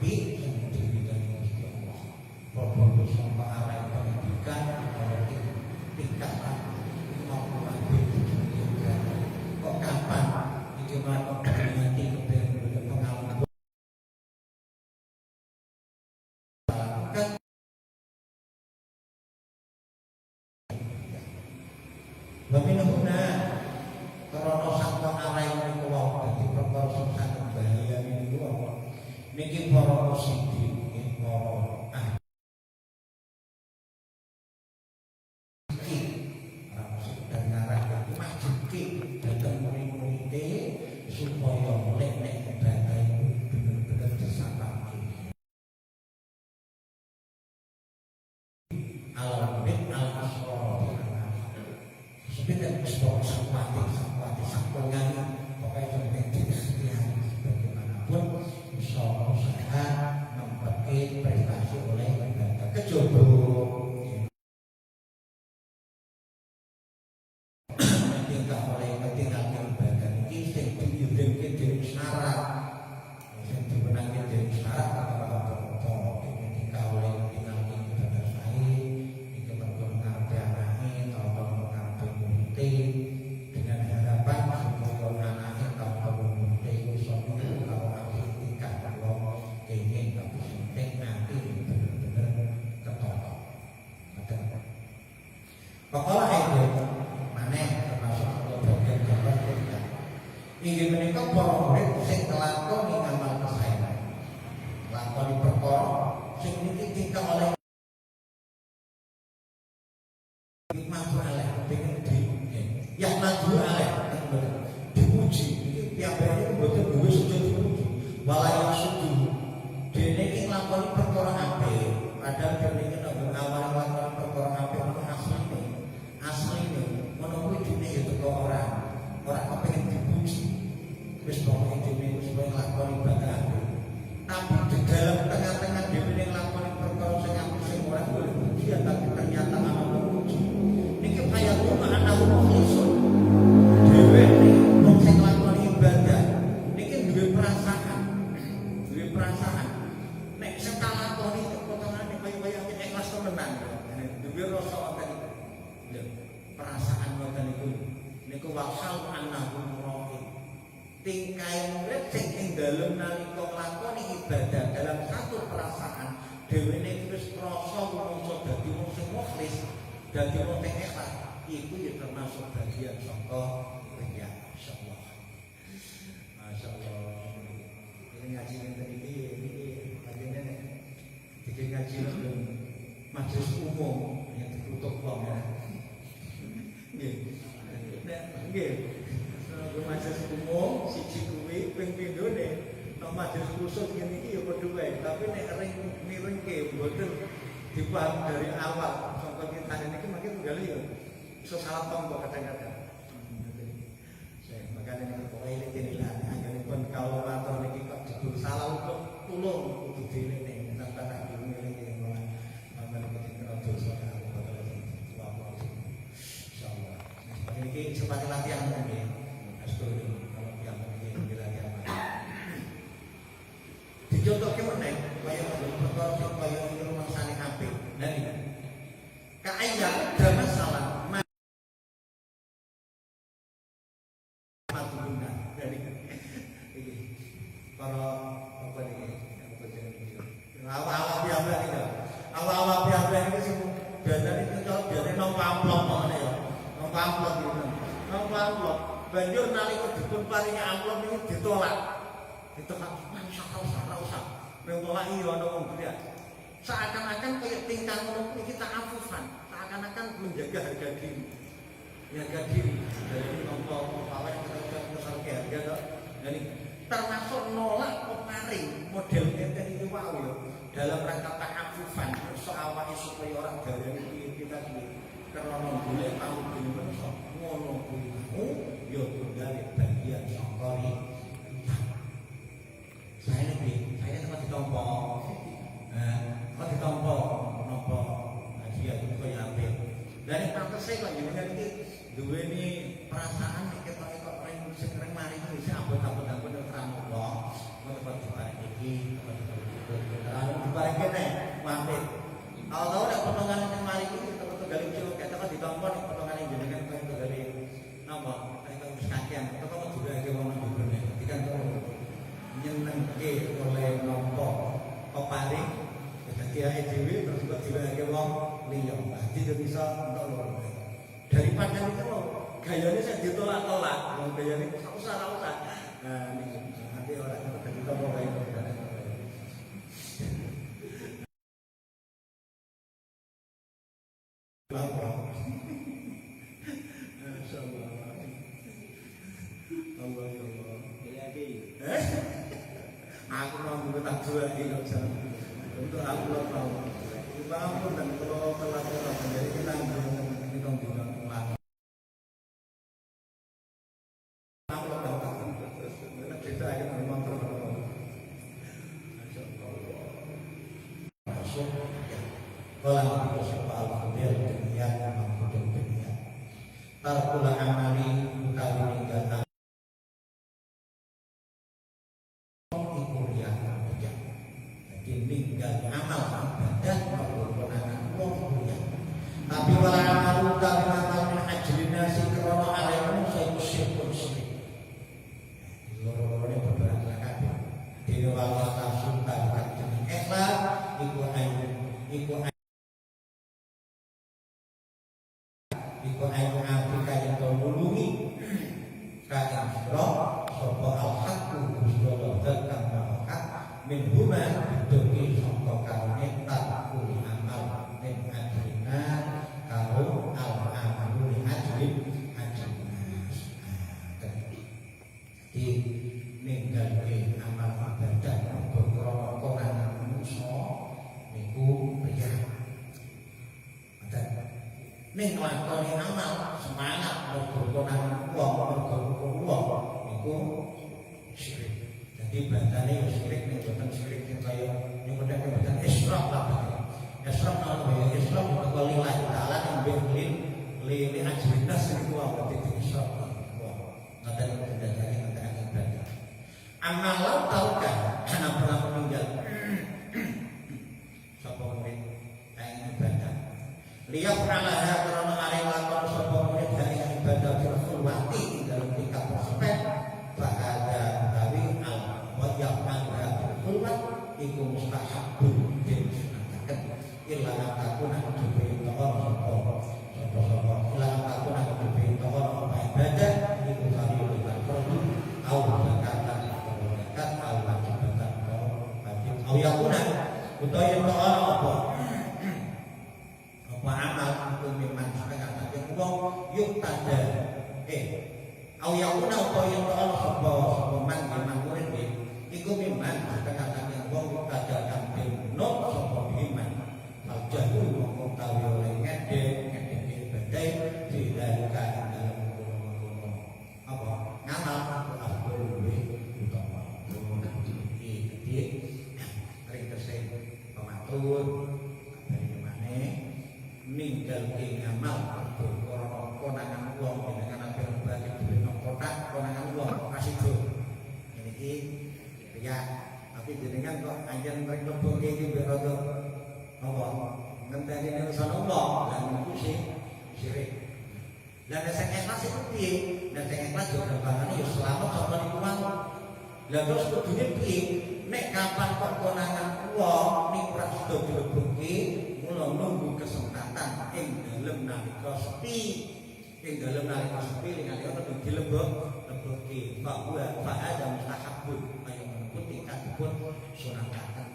apik sing diridani Gusti Allah. Padha sampe arek pendidikan ora tingkatan maupun kok kapan iki mlaku nanti kepen pengalaman Waminahuna karena sakwa arai niku wae dadi perkara sing sangat bahaya niku wae. Niki para musidi nggih para dan ngarah majiki datang murid-muride supaya nek ibadah itu bener-bener disapake. Al-Murid al-Asrar sebenarnya sebuah sakwati sakwengan pokoknya penting bagaimanapun bisa usaha memperbaiki prestasi oleh lembaga kejaba tingkah oleh ketinggalan lembaga ini sing diudhunke dening syarat sing dimenangi dening syarat apa-apa ini tingkah oleh ketinggalan ibadah sae iki perlu ngarepe anake dengan harapan supaya anaknya kalau mungkin bisa kalau habis tingkat kalau ingin tapi penting nanti benar-benar ketolong. Pokoknya itu mana termasuk untuk bagian jabat kita. Ingin menikah para murid sing ngelakoni ngamal kesayangan, lakoni perkara sing ditingkah oleh maju aleh pengen yang maju aleh dipuji tiap hari mboten duwe sujud dipuji walaya sujud dene iki nglakoni perkara apik padahal dene iki nek awal nglakoni perkara apik itu asline ngono kuwi dene ya teko ora kepengin dipuji wis pokoke dene wis nglakoni ibadah apik tapi di dalam tengah-tengah dene nglakoni perkara sing apik sing ora boleh pujian tapi ternyata ana memuji niki kaya ana mukhlisun dhewe wong sing nglakoni ibadah niki duwe perasaan nek sing kalakoni potongane kaya ikhlas temenan duwe rasa wonten lho perasaan wonten niku wasal annahu muraqib tingkae murid sing ing dalem nalika nglakoni ibadah dalam satu perasaan dhewe nek wis krasa menungso dadi wong sing mukhlis dadi wong sing ikhlas itu ya termasuk bagian saka riya insyaallah. Masyaallah. Ini ngaji ngene iki bagene nek iki ngaji belum majelis umum yang ditutup wong ya. Nggih. Nek nggih. Majelis umum siji kuwi ping pindhone nek majelis khusus ngene iki ya padha wae, tapi nek miringke mboten dipaham dari awal sampai kita ini makin tunggal ya. So salah tombol kadang-kadang. Makanya ini pokoknya ini hanya pun kalau motor ini kok jebul salah untuk tulung untuk diri ini tanpa tak dimiliki yang mulai makanya kita kena dosa kalau bakal tua-tua insyaallah. Ini seperti latihan mungkin astro kalau yang mungkin latihan. Dicontohke meneh kaya perkara kaya rumah sane apik. Nah iki. Kaya ada masalah para apa ini awal-awal biasa ini awal-awal biasa ini sih biasanya itu jadi nomplok mana ya nomplok gitu nomplok banjur nalika dipun paringi amplop ini ditolak usah menolak iya ana wong gede seakan-akan kayak tingkah ngono kita afufan seakan-akan menjaga harga diri dari nomplok awake kita misal harga to jadi termasuk nolak pemaring model enten iki wae ya dalam rangka ta'affufan soal supaya orang dari kita iki karena golek tahu ben menso ngono kuwi ya dari bagian sangkari saya tempat ditompo kok ditompo napa dia itu kaya apik dari pantese kok jenengan iki duweni perasaan ketok-ketok sing mari iki abot-abot terang wong tempat iki oleh nampa peparing dadi ae dhewe terus kok diwehake wong liya. Dadi yo bisa entuk loro. Daripada itu gayane sing ditolak-tolak, wong gayane ora usah. Nah niki nanti ora dadi topo wae. Aku mau tak jual ini untuk aku tahu. Bangun dan kalau telat menjadi kita bilang ulang. Aku tahu terus kita akan memang terus. Masuk. Kalau soal kemudian dunia mampu dunia. Tarkul amali utawi ninggalkan ninggal amal ibadah perbuatan wong liya. Tapi wala amal utawi amal min ajli nasi krana aremu saya syirkun syirik. Loro-lorone beberapa kabeh. Dene wala tasun takat jeneng ikhlas iku ayu Afrika yang nulungi kain sira sapa al-haqqu Gusti Allah kang maha min huma doki sangka kaune takul amal min ajrina karo al-amalu li ajrina di ninggalke amal ibadah krana koran manusa niku priya ning lakoni amal semangat berkoran wong niku syirik. Jadi bahasanya yang syirik nih, bukan syirik yang kaya yang benar bukan israf lah. Israf namanya israf itu kalau lillahi ta'ala yang berlin li ajrinas itu apa itu israf. Nggak ada yang tidak jadi nggak ada yang berani. Amalan tahukah karena pernah meninggal. Sapa murid kayak ibadah. Lihat pernah karena ada yang lakon sapa murid dari ibadah berkhulwati dalam tingkat prospek bahada dari yang anda berkhulwat itu mustahabun dan sunatakan ilah takuna diberi tohor sopo ilah takuna diberi tohor ibadah itu kali ulitan perlu au zakatan atau zakat au wajibatan wajib au yakuna utawa yang tohor apa amal itu memang setengah saja uang yuk tanda au yakuna utawa yang tohor sopo man memang murid iku miman kata-kata yang wong kajakan benok sapa iman aljahu mongko tawi oleh ngede badai dilaluka dalam kono apa ngamal aku luwih utama iki ring tesih pematur dari mana ninggal ke ngamal perkara konangan wong dengan apa berarti benok kotak konangan wong kasih do iki ya, tapi jenengan kok anjen rek mlebu iki mbek rada apa? Ngenteni urusan Allah lan iku syirik. Lah nek sing ikhlas iku piye? Nek sing ikhlas yo kembangane yo selamat sapa niku mau. Lah terus kudune piye? Nek kapan kok konangan wong niku ora sedo dilebokke, mula nunggu kesempatan ing dalem nalika sepi. Ing dalem nalika sepi ning nalika dilebokke bahwa ada mustahabun tingkat pun sunatan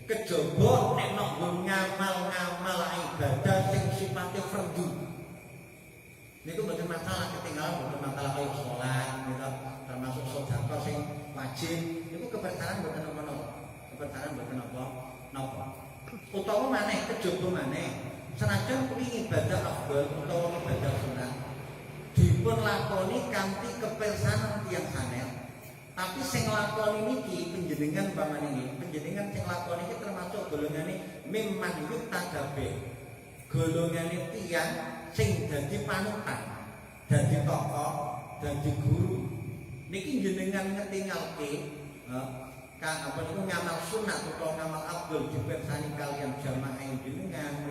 kejaba nek nok ngamal ibadah sing sifatnya fardhu niku mboten masalah ketinggalan mboten masalah kaya salat gitu termasuk sedekah sing wajib niku kepercayaan mboten napa utawa maneh kejaba maneh senajan kuwi ibadah afdal utawa ibadah sunat dipun lakoni kanthi kepersanan tiyang sanes. Tapi sing lakoni niki panjenengan panjenengan sing lakoni iki termasuk golongane mimman yuktadabe. Golongane tiyang sing dadi panutan, dadi tokoh, dadi guru. Niki jenengan ngetingalke apa niku ngamal sunat utawa ngamal abdul dipersani kalian jamaah jenengan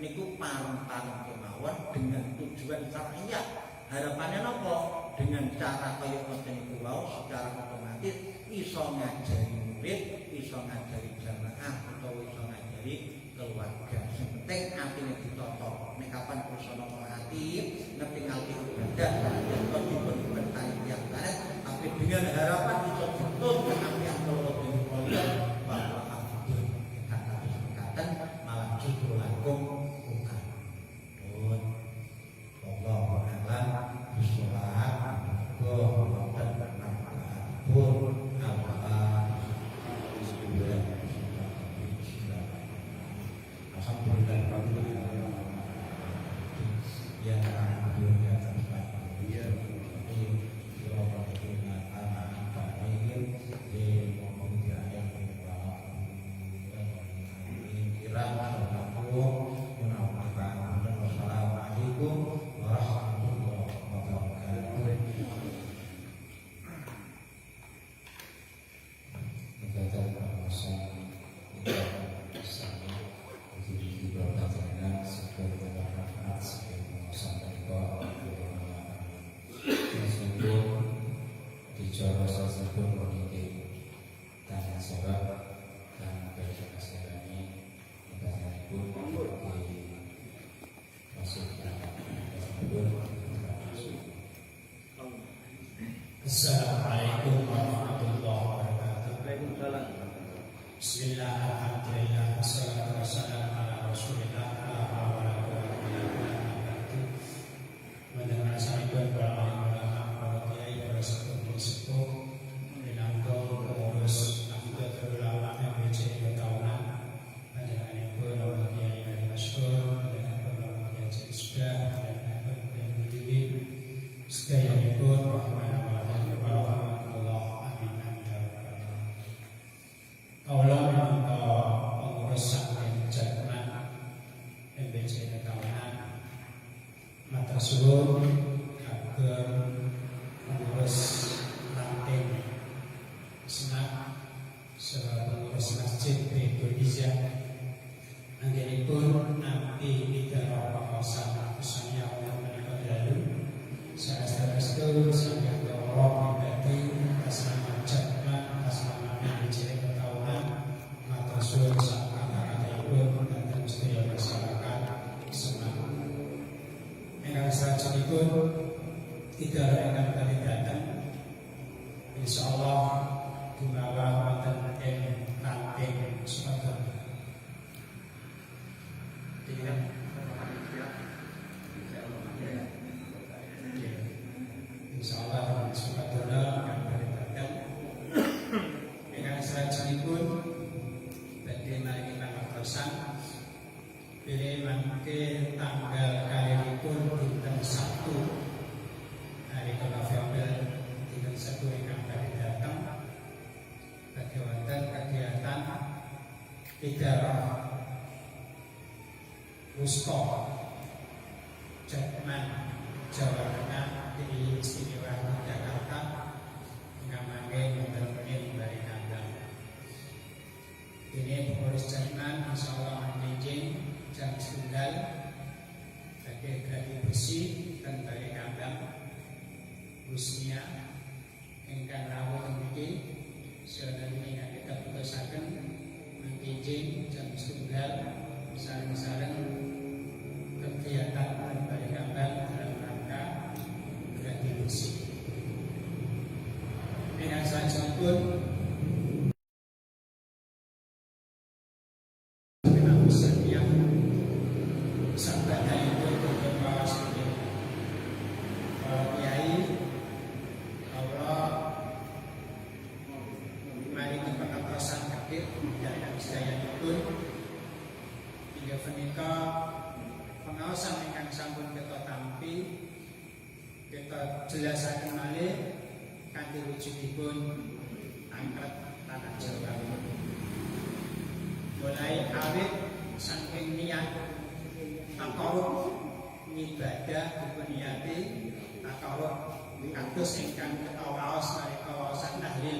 niku parang-parang kemawon dengan tujuan syariah. Harapannya nopo dengan cara kaya ngoten niku wae secara otomatis masjid iso ngajari murid, iso ngajari jamaah utawa iso ngajari keluarga. Sing penting atine ditata. Nek kapan kusana ati, ngerti ngerti ibadah, dan dipun bertanya banget, tapi dengan harapan iso dituntut yang kalau dikuliah bahwa abdul kata kesempatan malah justru langkung bukan. Pun Allah alam bisawab. Wassalamualaikum warahmatullahi wabarakatuh. Assalamualaikum warahmatullahi wabarakatuh. Waalaikumsalam. Bismillah, alhamdulillah, wassalatu wassalamu ala rasulillah, la hawla wa la quwwata illa billah. Mendengar sahabat para ulama, para kiai, para sepuh-sepuh, minangka pengurus Nahdlatul Ulama MBC tahunan, panjenenganipun para kiai dari masyhur, panjenenganipun para kiai sudah, panjenenganipun kiai muridin, sedayanipun rahmanallah. Allah minta pengurus saking Jerman MBC Tahunan matur suwun kagem pengurus ranting senat saha pengurus masjid di Indonesia anggenipun nampi idharah kawasan khususnya menika dalu saestu saged kawula pribadi atas nama Jerman atas nama MBC matur suwun sapangapunipun dhateng sedaya masyarakat Semarang. Ingkang salajengipun idharah ingkang badhe dhateng insyaallah gumawa wonten ing ranting Sumatera. Insyaallah Sumatera ingkang badhe dhateng ingkang salajengipun pilih mangke tanggal kalipun dinten Sabtu hari November dinten Sabtu ingkang badhe dateng badhe wonten kegiatan idharah Wusta Jerman Jawa Tengah di Istimewa Jakarta ingkang mangke wonten ing Balikambang. Ini pengurus Jerman insyaallah menjing jam setunggal bagi gladi bersih dan Balikambang Bosnia ingkang rawuh niki sedaya ingkang kita putusaken menjing jam setunggal sareng-sareng kegiatan Balikambang dalam rangka gladi bersih. Ingkang salajengipun pengawasan ingkang sampun kita tampi kita jelasaken malih kanthi wujudipun angkat tanah Jawa. Mulai awit saking niat takarub ibadah dipuniati takarub kados ingkang kita waos nalika waosan tahlil.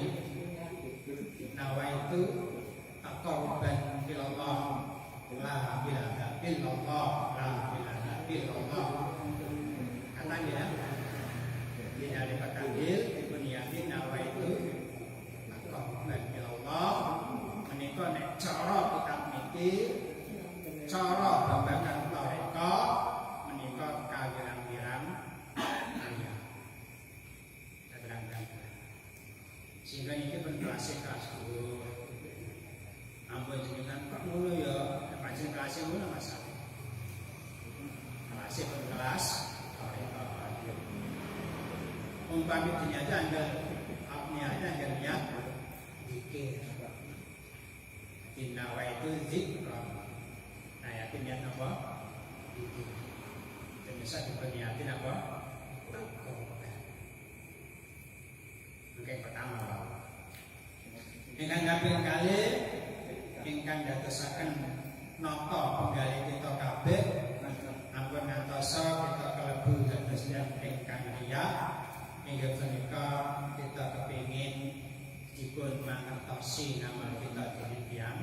Nawaitu taqarruban ilallah la ilaha illallah la ilaha illallah. Kata ya di hari tahlil dipuniati nawaitu kasih kasih. Ampun jenengan kok ngono ya, pancen kelas ngono Mas. Kelas pun kelas. Umpami ternyata anggar apnianya anggar niat zikir. Inna wa itu zikra. Nah, yakin niat apa? Zikir. Ternyata diperniatin apa? Mungkin pertama ingkang kaping kali ingkang dadosaken nata penggali kita kabeh ampun ngantosa kita kalebu dados ingkang riya inggih punika kita kepingin dipun mangertosi nama kita dening yang